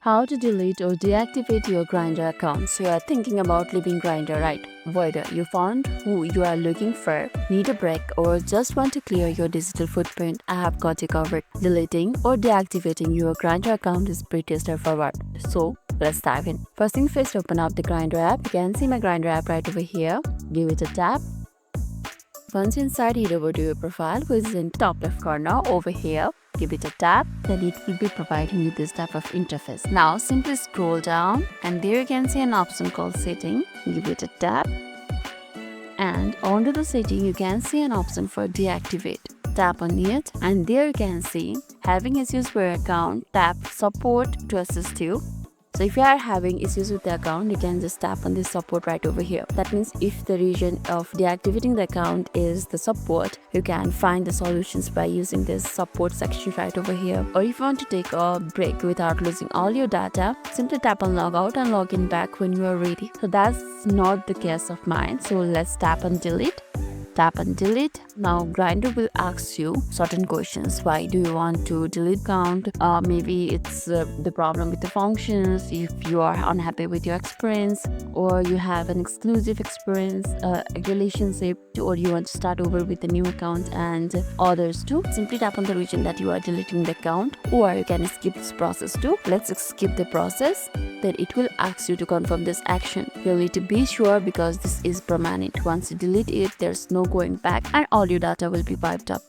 How to delete or deactivate your Grindr account. So you are thinking about leaving Grindr, right? Whether you found who you are looking for, need a break, or just want to clear your digital footprint, I have got you covered. Deleting or deactivating your Grindr account is pretty straightforward. So let's dive in. First thing first, open up the Grindr app. You can see my Grindr app right over here. Give it a tap. Once inside, head over to your profile, which is in top left corner over here. Give it a tap, then it will be providing you this type of interface. Now simply scroll down and there you can see an option called setting. Give it a tap, and under the setting you can see an option for deactivate. Tap on it and there you can see having issues with your account, tap support to assist you. So if you are having issues with the account, you can just tap on this support right over here. That means if the region of deactivating the account is the support, you can find the solutions by using this support section right over here. Or if you want to take a break without losing all your data, simply tap on log out and log in back when you are ready. So that's not the case of mine. So let's tap on delete. Tap on delete. Now Grindr will ask you certain questions. Why do you want to delete account? Maybe it's the problem with the functions, if you are unhappy with your experience, or you have an exclusive experience, a relationship, or you want to start over with a new account and others too. Simply tap on the region that you are deleting the account, or you can skip this process too. Let's skip the process. Then it will ask you to confirm this action. You'll need to be sure because this is permanent. Once you delete it, there's no going back and all your data will be wiped up.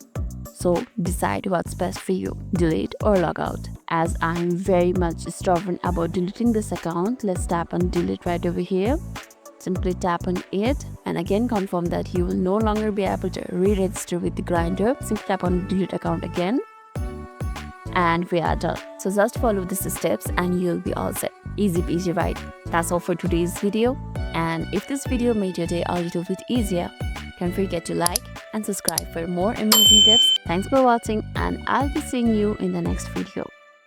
So decide what's best for you, delete or log out. As I'm very much stubborn about deleting this account, let's tap on delete right over here. Simply tap on it and again confirm that you will no longer be able to re-register with the Grindr. Simply tap on delete account again and we are done. So just follow these steps and you'll be all set. Easy peasy, right? That's all for today's video. And if this video made your day a little bit easier, don't forget to like and subscribe for more amazing tips. Thanks for watching and I'll be seeing you in the next video.